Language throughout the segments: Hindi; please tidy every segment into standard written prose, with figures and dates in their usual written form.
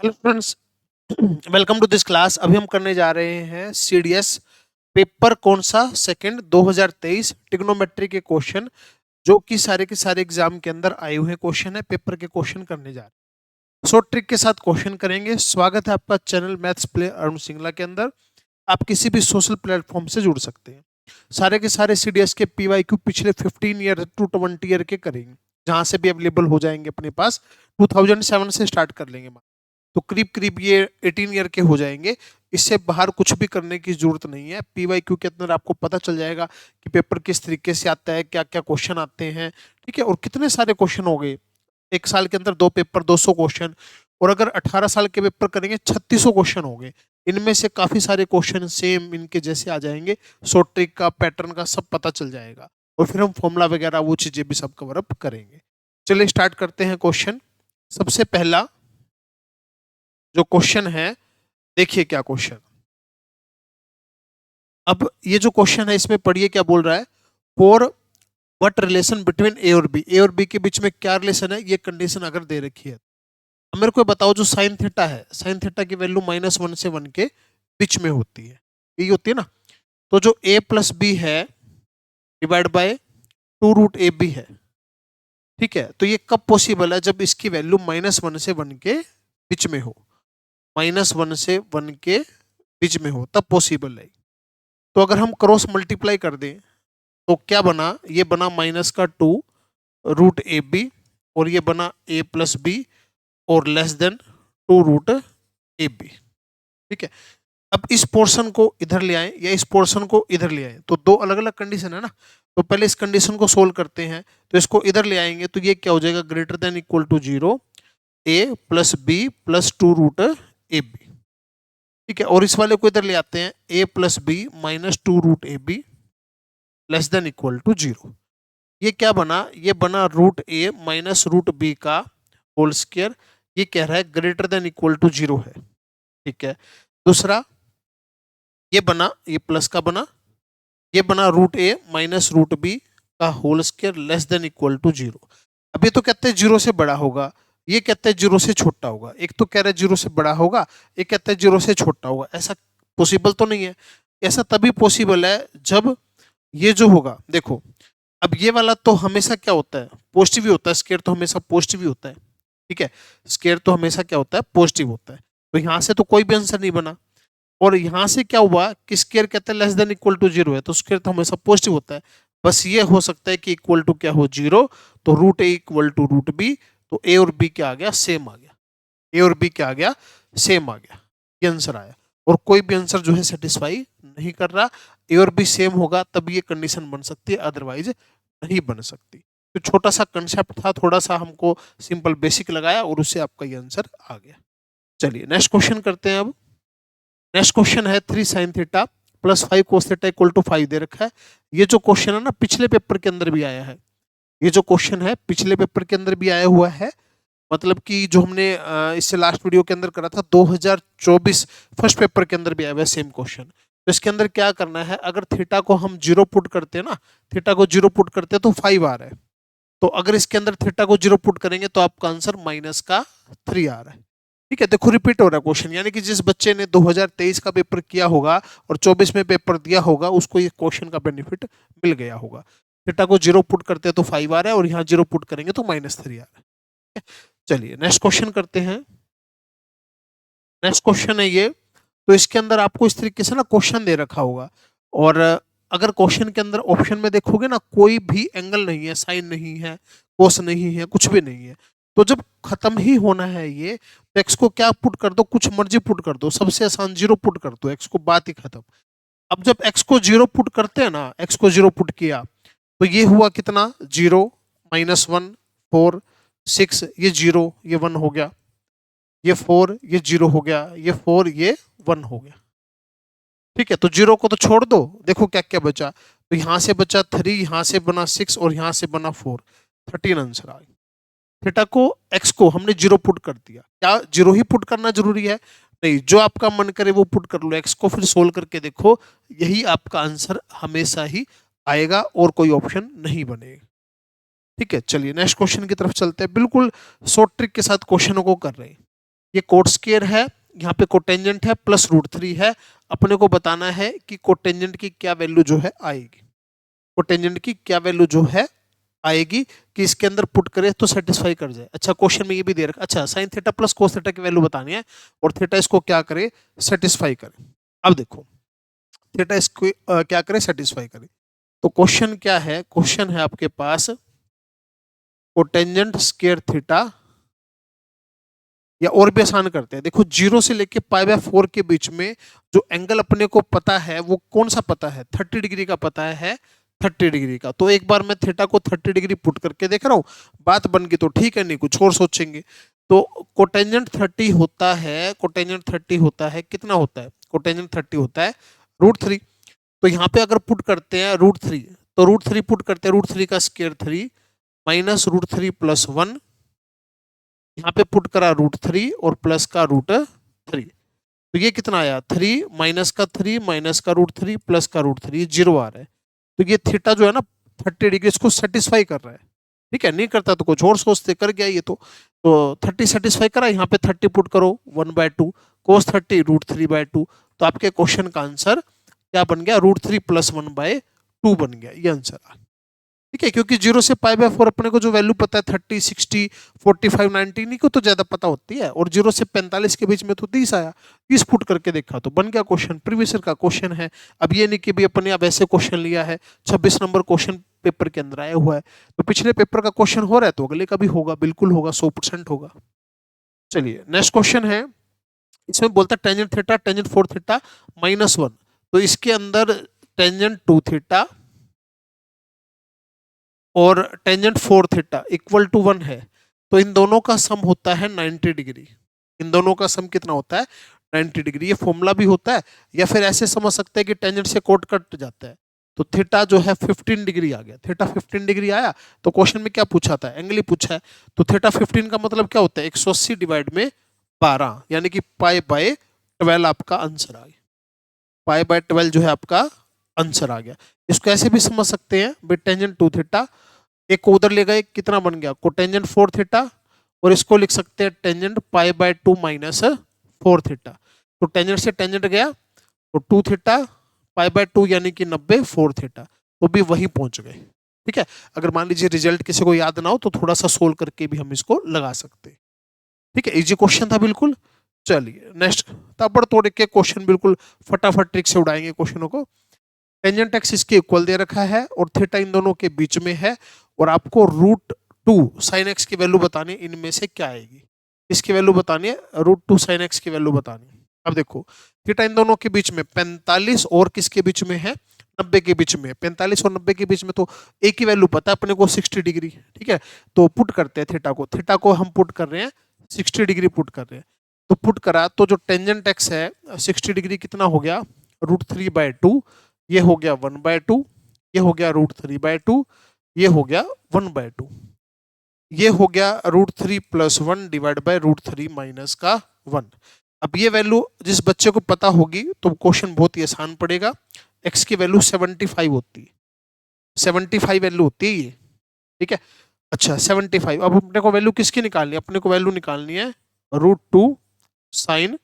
Hello friends, welcome to this class. अभी हम करने जा रहे हैं सीडीएस पेपर कौन सा सेकंड 2023 ट्रिग्नोमेट्री के क्वेश्चन, जो कि सारे के सारे एग्जाम के अंदर आए हुए क्वेश्चन है। पेपर के क्वेश्चन करने जा रहे हैं, शॉर्ट ट्रिक के साथ क्वेश्चन करेंगे। स्वागत है आपका channel maths play Arun Singla के अंदर। आप किसी भी सोशल प्लेटफॉर्म से जुड़ सकते हैं। सारे के सारे सीडीएस के पीवाईक्यू पिछले 15 ईयर टू 20 ईयर के करेंगे, जहां से भी अवेलेबल हो जाएंगे अपने पास। 2007 से स्टार्ट कर लेंगे, तो करीब करीब ये 18 ईयर के हो जाएंगे। इससे बाहर कुछ भी करने की जरूरत नहीं है। पीवाईक्यू के अंदर आपको पता चल जाएगा कि पेपर किस तरीके से आता है, क्या क्या क्वेश्चन आते हैं, ठीक है। और कितने सारे क्वेश्चन हो गए, एक साल के अंदर 2 पेपर 200 क्वेश्चन, और अगर 18 साल के पेपर करेंगे 3600 क्वेश्चन हो गए। इनमें से काफी सारे क्वेश्चन सेम इनके जैसे आ जाएंगे। शॉर्ट ट्रिक का, पैटर्न का सब पता चल जाएगा, और फिर हम फॉर्मूला वगैरह वो चीजें भी सब कवर अप करेंगे। चलिए स्टार्ट करते हैं क्वेश्चन। सबसे पहला जो क्वेश्चन है, देखिए क्या क्वेश्चन। अब ये जो क्वेश्चन है इसमें पढ़िए क्या बोल रहा है। फॉर व्हाट रिलेशन बिटवीन ए और बी, ए और बी के बीच में क्या रिलेशन है, ये कंडीशन अगर दे रखी है। अब मेरे को बताओ, जो साइन थीटा है, साइन थीटा की वैल्यू -1 से 1 के बीच में होती है, यही होती है ना। तो जो a प्लस बी है डिवाइड बाय 2√ab है, ठीक है। तो ये कब पॉसिबल है, जब इसकी वैल्यू -1 से 1 के बीच में हो, -1 से 1 के बीच में हो, तब पॉसिबल है। तो अगर हम क्रॉस मल्टीप्लाई कर दें तो क्या बना, ये बना -2√ab, और ये बना a प्लस बी और लेस देन 2√ab, ठीक है। अब इस पोर्शन को इधर ले आए या इस पोर्शन को इधर ले आए, तो दो अलग अलग कंडीशन है ना। तो पहले इस कंडीशन को सोल्व करते हैं। तो इसको इधर ले आएंगे तो ये क्या हो जाएगा, greater than equal to 0 a plus B plus 2√ab, ठीक है। और इस वाले को इधर ले आते हैं, a plus B minus 2√ab less than equal to 0। ये क्या बना, ये बना √a माइनस √b का होल स्क्वायर। ये कह रहा है ग्रेटर देन इक्वल टू 0 है, ठीक है। दूसरा ये बना, ये प्लस का बना, ये बना √a माइनस √b का whole square less than equal to 0। अब ये तो कहते हैं 0 से बड़ा होगा, ये कहते हैं 0 से छोटा होगा। एक तो कह रहा है 0 से बड़ा होगा, एक कहता है 0 से छोटा होगा। ऐसा पॉसिबल तो नहीं है। ऐसा तभी पॉसिबल है जब ये जो होगा, देखो अब ये वाला तो हमेशा क्या होता है, पॉजिटिव ही होता है। स्क्वायर तो हमेशा पॉजिटिव ही होता है, ठीक है। स्क्वायर तो हमेशा क्या होता है, पॉजिटिव होता है। तो यहां से तो कोई भी आंसर नहीं बना। और यहां से क्या हुआ कि स्क्वायर कहते हैं लेस देन इक्वल टू 0 है, तो स्क्वायर तो हमेशा पॉजिटिव होता है। बस ये हो सकता है कि इक्वल टू क्या हो, 0। तो √a इक्वल टू √b, तो a और b क्या आ गया, सेम आ गया। ए और बी क्या आ गया, सेम आ गया। ये आंसर आया। और कोई भी आंसर जो है सेटिस्फाई नहीं कर रहा। ए और बी सेम होगा तब ये कंडीशन बन सकती है, अदरवाइज नहीं बन सकती। तो छोटा सा कंसेप्ट था, थोड़ा सा हमको सिंपल बेसिक लगाया और उससे आपका ये आंसर आ गया। चलिए नेक्स्ट क्वेश्चन करते हैं। अब नेक्स्ट क्वेश्चन है 3 sin theta plus 5 cos theta equal to 5 दे रखा है। ये जो क्वेश्चन है ना, पिछले पेपर के अंदर भी आया है। ये जो क्वेश्चन है पिछले पेपर के अंदर भी आया हुआ है। मतलब कि जो हमने इससे लास्ट वीडियो के अंदर करा था 2024 फर्स्ट पेपर के अंदर भी आया हुआ है सेम क्वेश्चन। तो इसके अंदर क्या करना है, अगर थीटा को हम 0 पुट करते हैं ना, थीटा को 0 पुट करते हैं तो 5 आ रहा है। तो अगर इसके अंदर थीटा को 0 पुट करेंगे तो आपका आंसर -3 आ रहा है, ठीक है। देखो रिपीट हो रहा है क्वेश्चन, यानी कि जिस बच्चे ने 2023 का पेपर किया होगा और 24 में पेपर दिया होगा, उसको ये क्वेश्चन का बेनिफिट मिल गया होगा। थीटा को 0 पुट करते हैं तो 5 आ रहा है, और यहाँ 0 पुट करेंगे तो -3 आ रहा है। चलिए नेक्स्ट क्वेश्चन करते हैं। नेक्स्ट क्वेश्चन है ये। तो इसके अंदर आपको इस तरीके से ना क्वेश्चन दे रखा होगा, और अगर क्वेश्चन के अंदर ऑप्शन में देखोगे ना, कोई भी एंगल नहीं है, साइन नहीं है, कोस नहीं है, कुछ भी नहीं है। तो जब खत्म ही होना है ये, तो एक्स को क्या पुट कर दो, कुछ मर्जी पुट कर दो। सबसे आसान 0 पुट कर दो, एक्स को, बात ही खत्म। अब जब एक्स को 0 पुट करते हैं ना, एक्स को 0 पुट किया तो ये हुआ कितना, 0 -1 4 6, ये 0 ये 1 हो गया, ये 4 ये 0 हो गया, ये 4 ये 1 हो गया, ठीक है। तो 0 को तो छोड़ दो, देखो क्या क्या बचा। तो यहां से बचा 3, यहां से बना 6 और यहां से बना 4, 13 आंसर आ गया। थीटा को, एक्स को हमने 0 पुट कर दिया। क्या 0 ही पुट करना जरूरी है, नहीं, जो आपका मन करे वो पुट कर लो। एक्स को फिर सोल्व करके देखो, यही आपका आंसर हमेशा ही आएगा और कोई ऑप्शन नहीं बनेगा, ठीक है। चलिए नेक्स्ट क्वेश्चन की तरफ चलते हैं। बिल्कुल शॉर्ट ट्रिक के साथ क्वेश्चनों को कर रहे हैं। ये कोट स्क्वायर है, यहाँ पे कोटेंजेंट है प्लस √3 है। अपने को बताना है कि कोटेंजेंट की क्या वैल्यू जो है आएगी, कोटेंजेंट की क्या वैल्यू जो है आएगी कि इसके अंदर पुट करे तो सेटिस्फाई कर जाए। अच्छा क्वेश्चन में ये भी दे रखा, अच्छा sine theta plus cos theta की वैल्यू बतानी है और थीटा इसको क्या करे, सेटिस्फाई करे। अब देखो थीटा इसको क्या करे, सेटिस्फाई करे। तो क्वेश्चन क्या है, क्वेश्चन है आपके पास कोटेंजेंट स्क्वायर थीटा, या और भी आसान करते हैं, देखो 0 से लेके π/4 के बीच में जो एंगल अपने को पता है वो कौन सा पता है, 30 डिग्री का पता है, 30 डिग्री का। तो एक बार मैं थीटा को 30 डिग्री पुट करके देख रहा हूँ, बात बन गई तो ठीक है, नहीं कुछ और सोचेंगे। तो कोटेंजेंट 30 होता है, कोटेंजेंट 30 होता है, कितना होता है, कोटेंजेंट 30 होता है √3। तो यहाँ पे अगर पुट करते हैं √3, तो √3 पुट करते हैं, √3 का स्क्वायर 3 माइनस √3 + 1, यहाँ पे पुट करा √3 और प्लस का √3, तो ये कितना आया 3 माइनस का 3 माइनस का √3 प्लस का √3, 0 आ रहा है। तो ये थीटा जो है ना 30 डिग्री इसको सेटिस्फाई कर रहा है, ठीक है, नहीं करता तो कुछ और सोचते, कर गया ये तो 30 सेटिस्फाई करा, यहाँ पे 30 पुट करो 1/2 cos 30 √3/2, तो आपके क्वेश्चन का आंसर क्या बन गया, √3 + 1/2 बन गया, ये आंसर आ, ठीक है, क्योंकि 0 से π/4 अपने को जो वैल्यू पता है 30, 60, 45, 90 नहीं को तो ज्यादा पता होती है, और 0 से 45 के बीच में तो 30 आया, 30 पुट करके देखा तो बन गया क्वेश्चन, प्रीवियस ईयर का क्वेश्चन है। अब ये नहीं कि भी अपने अब ऐसे क्वेश्चन लिया है, 26 नंबर क्वेश्चन पेपर के अंदर आया हुआ है, तो पिछले पेपर का क्वेश्चन हो रहा है तो अगले का भी होगा, बिल्कुल होगा, 100% होगा। चलिए नेक्स्ट क्वेश्चन है, इसमें बोलता है टेंजेंट थीटा टेंजेंट 4 थीटा -1, तो इसके अंदर टेंजेंट 2 थीटा और टेंजेंट 4 थीटा इक्वल टू 1 है, तो इन दोनों का सम होता है 90 डिग्री। इन दोनों का सम कितना होता है, 90 डिग्री। ये फॉर्मूला भी होता है, या फिर ऐसे समझ सकते हैं कि टेंजेंट से कोट कट जाता है, तो थीटा जो है 15 डिग्री आ गया, थीटा 15 डिग्री आया। तो क्वेश्चन में क्या पूछा था, एंगल ही पूछा है, तो थीटा 15 का मतलब क्या होता है, 180 डिवाइड में 12, यानी कि π/12 आपका आंसर आ गया, π/12 जो है आपका आंसर आ गया। इसको ऐसे भी समझ सकते हैं भाई टेंजेंट 2 थीटा, एक को उधर ले गए, कितना बन गया, कोटेंजेंट 4 थीटा, और इसको लिख सकते हैं टेंजेंट π/2 - 4 थीटा। तो टेंजेंट से टेंजेंट गया तो 2 थीटा, π/2 यानी कि 90, 4 थीटा, तो भी वहीं पहुंच गए, ठीक है। अगर मान लीजिए रिजल्ट किसी को याद ना हो तो थोड़ा सा सोल्व करके भी हम इसको लगा सकते हैं, ठीक है, इजी क्वेश्चन था बिल्कुल। चलिए नेक्स्ट, ताबड़ तोड़ के क्वेश्चन बिल्कुल फटाफट ट्रिक से उड़ाएंगे क्वेश्चनों को। टेंजेंट एक्स इसके इक्वल दे रखा है और थीटा इन दोनों के बीच में है, और आपको √2 sin x की वैल्यू बतानी, इनमें से क्या आएगी, इसकी वैल्यू बतानी है, √2 sin x की वैल्यू बतानी है। अब देखो थीटा इन दोनों के बीच में 45 और किसके बीच में है, 90 के बीच में, 45 और 90 के बीच में, तो एक ही वैल्यू पता है अपने को 60 डिग्री, ठीक है। तो पुट करते हैं थीटा को हम पुट कर रहे हैं 60 डिग्री पुट कर रहे हैं, तो पुट करा तो जो टेंजेंट एक्स है 60 डिग्री कितना हो गया, √3/2, ये हो गया 1/2, ये हो गया √3/2, ये हो गया 1/2, ये हो गया √3 + 1 डिवाइड बाय √3 माइनस का 1। अब ये वैल्यू जिस बच्चे को पता होगी तो क्वेश्चन बहुत ही आसान पड़ेगा। x की वैल्यू 75 होती है, 75 वैल्यू होती है ये, ठीक है। अच्छा 75, अब अपने को वैल्यू किसकी निकालनी है, अपने को वैल्यू निकालनी है √2 sin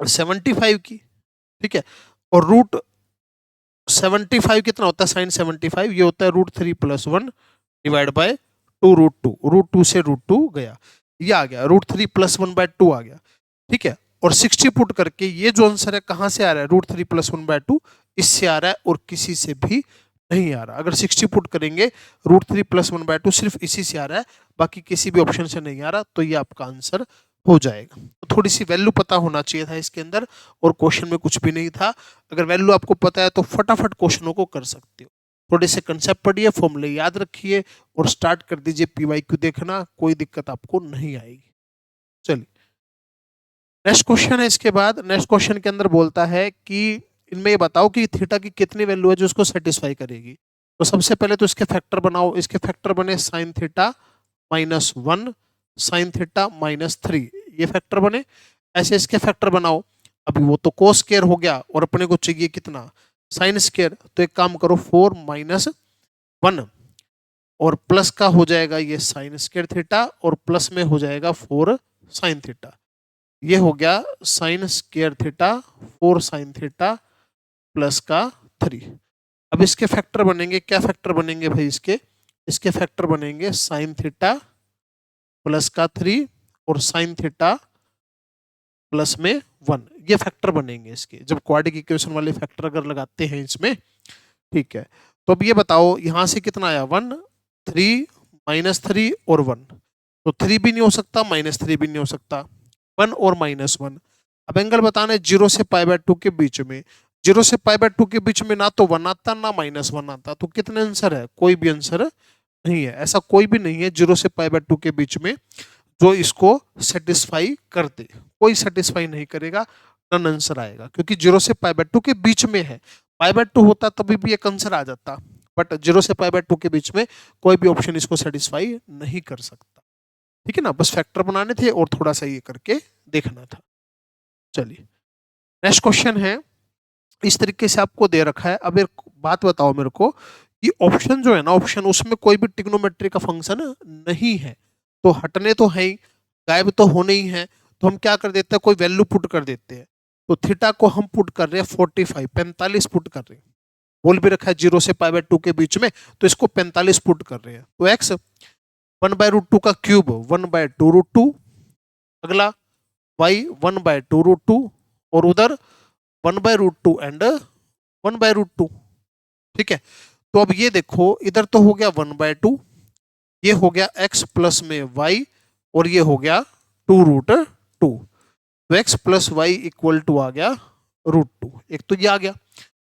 75 की, ठीक है। और √75 कितना होता है, sin 75 ये होता है √3 + 1 डिवाइड बाय 2 √2, √2 से √2 गया, ये आ गया √3 + 1/2 आ गया, ठीक है। और 60 पुट करके ये जो आंसर है कहां से आ रहा है, √3 + 1/2 इससे आ रहा है और किसी से भी नहीं आ रहा। अगर 60 पुट करेंगे √3 + 1/2 सिर्फ इसी से आ रहा है, बाकी किसी भी ऑप्शन से नहीं आ रहा, तो ये आपका आंसर हो जाएगा। तो थोड़ी सी वैल्यू पता होना चाहिए था इसके अंदर, और क्वेश्चन में कुछ भी नहीं था। अगर वैल्यू आपको पता है तो फटाफट क्वेश्चनों को कर सकते हो। थोड़े से कंसेप्ट पढ़िए, फॉर्मूले याद रखिए और स्टार्ट कर दीजिए PYQ देखना, कोई दिक्कत आपको नहीं आएगी। चलिए नेक्स्ट क्वेश्चन है, इसके बाद नेक्स्ट क्वेश्चन के अंदर बोलता है कि इनमें ये बताओ कि थीटा की कितनी वैल्यू है जो इसको सेटिस्फाई करेगी। तो सबसे पहले तो इसके फैक्टर बनाओ, इसके फैक्टर बने sin थीटा -1 sin थीटा -3, ये फैक्टर बने, ऐसे इसके फैक्टर बनाओ। अभी वो तो कोस स्क्वायर हो गया और अपने को चाहिए कितना, साइन स्क्वायर, तो एक काम करो 4 - 1 और प्लस का हो जाएगा ये साइन स्क्वायर थीटा, और प्लस में हो जाएगा 4 साइन थीटा, ये हो गया sine square theta 4 sine theta plus का 3। अब इसके फैक्टर बनेंगे, क्या फैक्टर बनेंगे भाई इसके फैक्टर बनेंगे साइन थीटा प्लस का 3 और साइन थीटा प्लस में 1, ये फैक्टर बनेंगे इसके, जब क्वाड्रेटिक इक्वेशन वाले फैक्टर अगर लगाते हैं इसमें। ठीक है, तो अब ये बताओ यहां से कितना आया 1, 3, -3 और 1, तो 3 भी नहीं हो सकता, -3 भी नहीं हो सकता, 1 और -1। अब एंगल बताना है 0 से π/2 के बीच में, 0 से π/2 के बीच में ना तो 1 आता ना -1 आता, तो कितने आंसर है? कोई भी आंसर नहीं है, ऐसा कोई भी नहीं है 0 से π/2 के बीच में जो इसको सेटिस्फाई कर दे, कोई सेटिस्फाई नहीं करेगा, नन आंसर आएगा, क्योंकि 0 से π/2 के बीच में है। π/2 होता तभी भी एक आंसर आ जाता, बट 0 से π/2 के बीच में कोई भी ऑप्शन इसको सेटिस्फाई नहीं कर सकता। ठीक है ना, बस फैक्टर बनाने थे और थोड़ा सा ये करके देखना था। चलिए नेक्स्ट क्वेश्चन है, इस तरीके से आपको दे रखा है। अब एक बात बताओ मेरे को, कि ऑप्शन जो है ना, ऑप्शन उसमें कोई भी ट्रिग्नोमेट्री का फंक्शन नहीं है, तो हटने तो है ही, गायब तो होने ही है, तो हम क्या कर देते हैं, कोई वैल्यू पुट कर देते हैं। तो थीटा को हम पुट कर रहे हैं 45 पुट कर रहे हैं, बोल भी रखा है 0 से π/2 के बीच में, तो इसको 45 पुट कर रहे हैं। तो x 1/√2 का क्यूब 1/2√2, अगला y 1/2√2 और उधर 1/√2 एंड 1/√2। ठीक है, तो अब ये देखो इधर तो हो गया 1/2, ये हो गया x प्लस में y और ये हो गया 2√2, तो x plus y equal to आ गया √2, एक तो ये आ गया।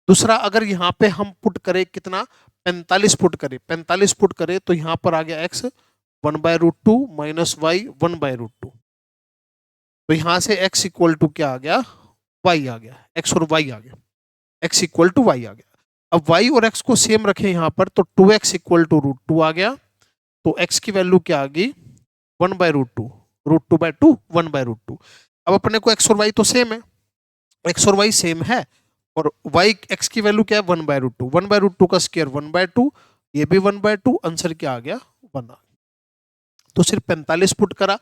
दूसरा अगर यहाँ पे हम पुट करें कितना, 45 पुट करें, 45 पुट करें तो यहाँ पर आ गया x 1/√2 माइनस वाई 1/√2, तो यहाँ से x इक्वल टू क्या आ गया, y आ गया, x और y आ गया, x इक्वल टू y आ गया। अब y और x को सेम रखें यहाँ पर, तो 2x इक्वल टू √2 आ गया, तो x की वैल्यू क्या आ गई 1/√2, √2/2 1/√2। अब अपने को x और y तो सेम है, x और y सेम है, और y x की वैल्यू क्या है 1/√2, 1/√2 का स्क्वायर 1/2, ये भी 1/2, आंसर क्या आ गया 1 आ गया। तो सिर्फ 45 पुट करा,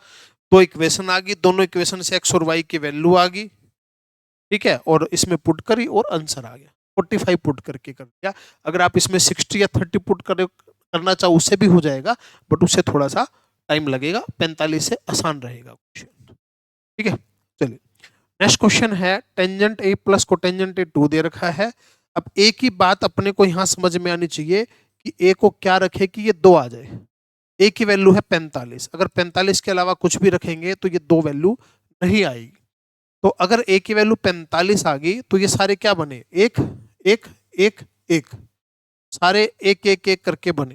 तो इक्वेशन आ गई, दोनों इक्वेशन से x और y की वैल्यू आ गई। ठीक है, और इसमें पुट करी और आंसर आ गया, 45 पुट करके कर दिया। अगर आप इसमें 60 या 30 पुट करना चाहो उससे भी हो जाएगा, बट उससे थोड़ा सा टाइम लगेगा, 45 से आसान रहेगा क्वेश्चन। ठीक है, चलिए नेक्स्ट क्वेश्चन है, tangent A plus cotangent A 2 दे रखा है। अब ए की बात अपने को यहां समझ में आनी चाहिए कि ए को क्या रखे कि ये 2 आ जाए। ए की वैल्यू है 45, अगर 45 के अलावा कुछ भी रखेंगे तो ये 2 वैल्यू नहीं आएगी। तो अगर ए की वैल्यू 45 आ गई तो ये सारे क्या बने, 1 1 1 1, सारे 1 1 1 करके बने।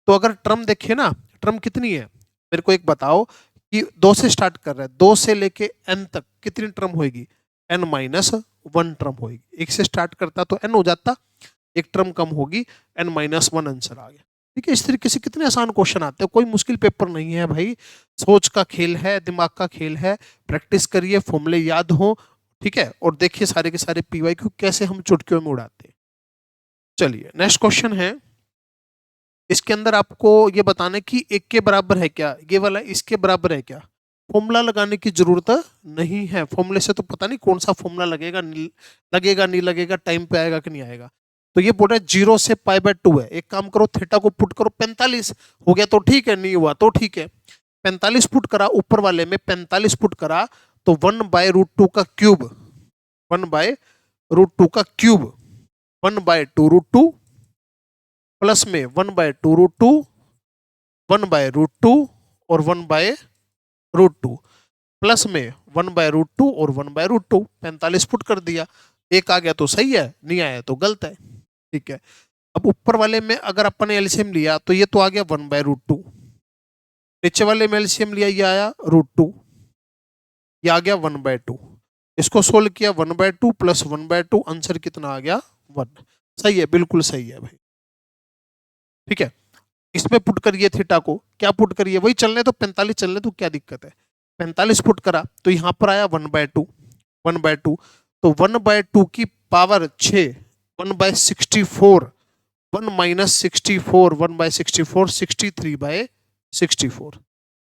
तो अगर टर्म देखिए ना, टर्म कितनी है, मेरे को एक बताओ कि 2 से स्टार्ट कर रहा है, 2 से लेके n तक कितनी टर्म होगी, n-1 टर्म होगी। 1 से स्टार्ट करता तो n हो जाता, एक टर्म कम होगी, n-1 आंसर आ गया। ठीक है, इस तरीके से कितने आसान क्वेश्चन आते हैं, कोई मुश्किल पेपर नहीं है भाई, सोच का खेल है, दिमाग का खेल है, प्रैक्टिस करिए, फॉर्मूले याद हो। ठीक है, और देखिए सारे के सारे PYQ कैसे हम चुटकियों में उड़ाते हैं। चलिए नेक्स्ट क्वेश्चन है, इसके अंदर आपको ये बताना कि 1 के बराबर है क्या, ये वाला इसके बराबर है क्या। फॉर्मूला लगाने की जरूरत नहीं है, फॉर्मूले से तो पता नहीं कौन सा फॉर्मूला लगेगा, नहीं लगेगा, टाइम पे आएगा कि नहीं आएगा। तो ये बोल रहा है 0 से π/2 है, एक काम करो थीटा को पुट करो 45, हो गया तो ठीक है, नहीं हुआ तो ठीक है। 45 पुट करा, ऊपर वाले में 45 पुट करा, तो 1/√2 का क्यूब, 1/√2 का क्यूब 1/2√2 प्लस में 1/2√2, 1/√2 और 1/√2 प्लस में 1/√2 और 1/√2, 45 पुट कर दिया, एक आ गया तो सही है, नहीं आया तो गलत है। ठीक है, अब ऊपर वाले में अगर अपन ने एलसीएम लिया तो ये तो आ गया 1/√2, नीचे वाले में एलसीएम लिया ये आया √2, ये आ गया 1/2, इसको सोल्व किया 1/2 प्लस 1/2, आंसर कितना आ गया 1। सही है, बिल्कुल सही है भाई। ठीक है, इसमें पुट करिए थीटा को, क्या पुट करिए, वही चलने तो 45 चलने तो क्या दिक्कत है, 45 पुट करा तो यहां पर आया 1/2, 1/2, तो 1/2 की पावर 6, 1/64, 1 माइनस 64, 1/64, 63/64।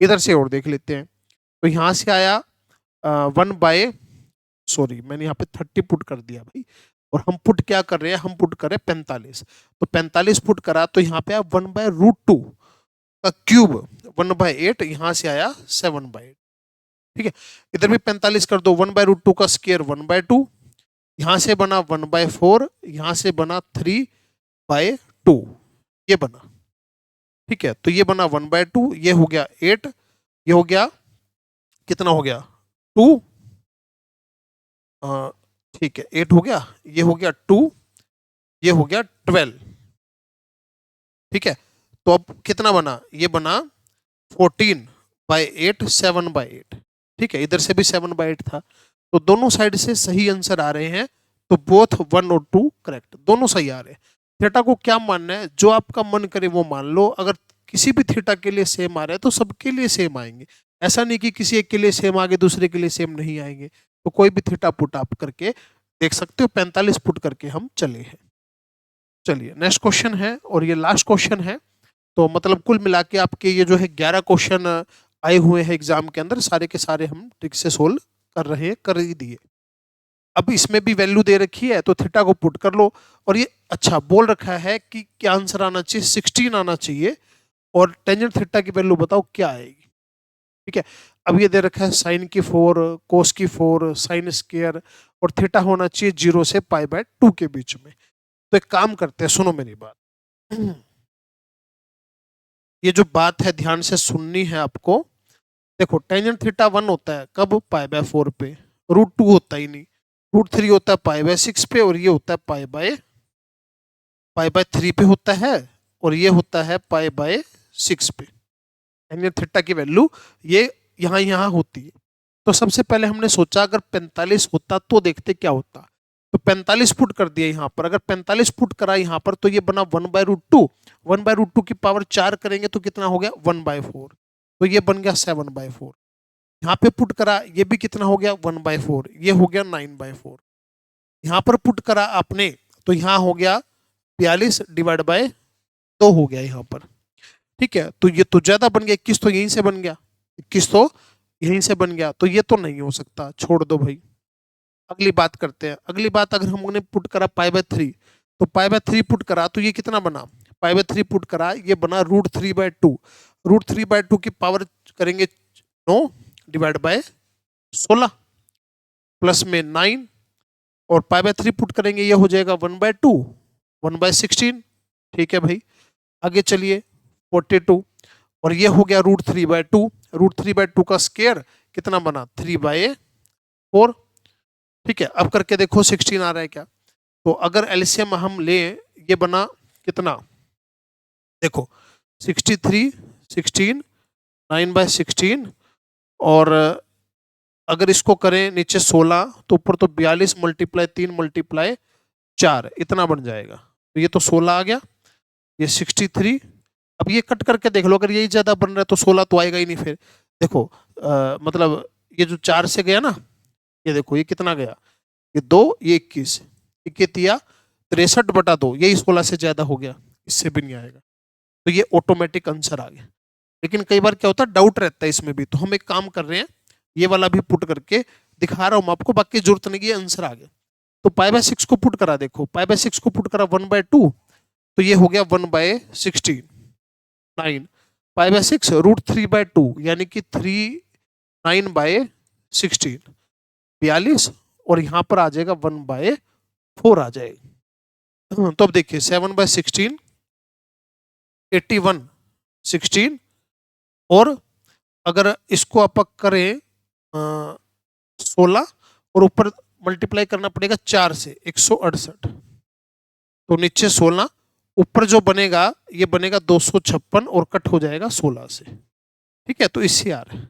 इधर से और देख लेते हैं, तो यहाँ से आया 1 सॉरी मैंने यहाँ पे 30 पुट कर दिया भाई, और हम पुट क्या कर रहे हैं, हम पुट कर रहे हैं 45। तो 45 पुट करा तो यहाँ पे आया 1/√2 का क्यूब 1/8, यहाँ से आया 7/8। ठीक है, इधर भी 45 कर दो, 1/√2 का स्क्वायर 1/2, यहाँ से बना 1/4, यहाँ से बना 3/2, ये बना। ठीक है, तो ये बना 1/2, ये हो गया 8, ये हो गया कितना हो गया 2, ठीक है 8 हो गया, ये हो गया 2, ये हो गया 12। ठीक है, तो अब कितना बना, ये बना 14/8, 7/8। ठीक है, इधर से भी 7/8 था, तो दोनों साइड से सही आंसर आ रहे हैं, तो बोथ 1 और 2 करेक्ट, दोनों सही आ रहे हैं। थीटा को क्या मानना है, जो आपका मन करे वो मान लो। अगर किसी भी थीटा के लिए सेम आ रहे हैं तो सबके लिए सेम आएंगे, ऐसा नहीं कि किसी एक के लिए सेम आगे दूसरे के लिए सेम नहीं आएंगे। तो कोई भी थीटा पुट आप करके देख सकते हो। 45 पुट करके हम चले हैं। चलिए नेक्स्ट क्वेश्चन है, और ये लास्ट क्वेश्चन है। तो मतलब कुल मिला के आपके ये जो है 11 क्वेश्चन आए हुए हैं एग्जाम के अंदर, सारे के सारे हम ट्रिक से सोल्व कर रहे हैं, कर ही दिए। अब इसमें भी वैल्यू दे रखी है, तो थीटा को पुट कर लो। और ये अच्छा बोल रखा है कि क्या आंसर आना चाहिए, 16 आना चाहिए, और टेंजेंट थीटा की वैल्यू बताओ क्या आएगी। ठीक है, अब ये दे रखा है साइन की 4, कोस की 4, साइन स्क्वायर, और थीटा होना चाहिए 0 से π/2 के बीच में। तो एक काम करते हैं, सुनो मेरी बात, ये जो बात है ध्यान से सुननी है आपको। देखो टेंजेंट थीटा 1 होता है कब, π/4 पे, √2 होता ही नहीं, √3 होता है π/6 पे, और ये होता है π/3 पे होता है, और ये होता है π/6 पे। टेंजेंट थीटा की वैल्यू ये यहाँ होती है। तो सबसे पहले हमने सोचा अगर 45 होता तो देखते क्या होता। तो 45 पुट कर दिया यहाँ पर। अगर 45 पुट करा यहाँ पर तो ये बना 1/√2, 1/√2 की पावर 4 करेंगे तो कितना हो गया 1/4, तो ये बन गया 7/4। यहाँ पे पुट करा, ये भी कितना हो गया 1/4, ये हो गया 9/4। यहाँ पर पुट करा आपने तो यहाँ हो गया 42/2 हो गया यहाँ पर। ठीक है, तो ये तो ज्यादा बन गया, 21 तो यहीं से बन गया, 21 तो यहीं से बन गया, तो ये तो नहीं हो सकता, छोड़ दो भाई। अगली बात करते हैं। अगली बात, अगर हमने पुट करा π/3, तो π/3 पुट करा तो ये कितना बना, π/3 पुट करा ये बना √3/2, √3/2 की पावर करेंगे 9 /16 प्लस में 9, और π/3 पुट करेंगे ये हो जाएगा 1/2, 1/16। ठीक है भाई, आगे चलिए 42, और ये हो गया √3/2, √3/2 का स्क्वायर कितना बना 3/4। ठीक है, अब करके देखो 16 आ रहा है क्या। तो अगर एलसीएम हम ले, ये बना कितना, देखो 63, 16, 9/16, और अगर इसको करें नीचे 16 तो ऊपर तो 42 × 3 × 4 इतना बन जाएगा। तो ये तो 16 आ गया, ये 63। अब ये कट करके देख लो, अगर यही ज्यादा बन रहा है तो 16 तो आएगा ही नहीं। फिर देखो मतलब ये जो 4 से गया ना, ये देखो ये कितना गया, ये 2, ये 21, 21 63/2, यही 16 से ज्यादा हो गया, इससे भी नहीं आएगा। तो ये ऑटोमेटिक आंसर आ गया। लेकिन कई बार क्या होता है, डाउट रहता है इसमें भी, तो हम एक काम कर रहे हैं, ये वाला भी पुट करके दिखा रहा हूं मैं आपको, बाकी जरूरत नहीं, आंसर आ गया। तो π/6 को पुट करा, देखो π/6 को पुट करा 1/2, तो ये हो गया 1/16, 9 π/6 √3/2 यानी कि 9/16, 42, और यहां पर आ जाएगा 1/4 आ जाएगा। तो अब देखिए 7/16, 81, 16, और अगर इसको आप करें 16, और ऊपर मल्टीप्लाई करना पड़ेगा 4 से, 168, तो नीचे 16, ऊपर जो बनेगा ये बनेगा 256, और कट हो जाएगा 16 से। ठीक है, तो इससे आ रहा है।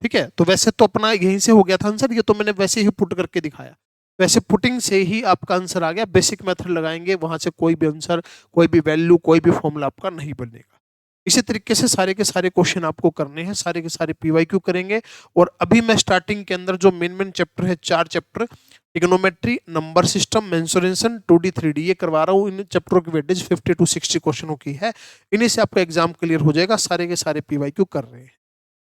ठीक है, तो वैसे तो अपना यहीं से हो गया था आंसर, ये तो मैंने वैसे ही पुट करके दिखाया। वैसे पुटिंग से ही आपका आंसर आ गया। बेसिक मेथड लगाएंगे, वहां से कोई भी आंसर, कोई भी वैल्यू, कोई भी फॉर्मूला आपका नहीं बनेगा। इसी तरीके से सारे के सारे क्वेश्चन आपको करने हैं, सारे के सारे पीवाईक्यू करेंगे। और अभी मैं स्टार्टिंग के अंदर जो मेन चैप्टर है, 4 chapter, trigonometry, number system, mensuration, 2D 3D, ये करवा रहा हूँ। इन चैप्टरों की वेटेज 50 to 60 क्वेश्चनों की है। इन्हीं से आपका एग्जाम क्लियर हो जाएगा। सारे के सारे पीवाईक्यू कर रहे हैं।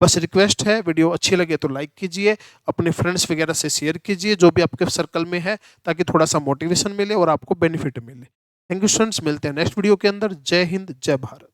बस रिक्वेस्ट है, वीडियो अच्छी लगे तो लाइक कीजिए, अपने फ्रेंड्स वगैरह से शेयर कीजिए जो भी आपके सर्कल में है, ताकि थोड़ा सा मोटिवेशन मिले और आपको बेनिफिट मिले। थैंक यू स्टूडेंट्स, मिलते हैं नेक्स्ट वीडियो के अंदर। जय हिंद, जय भारत।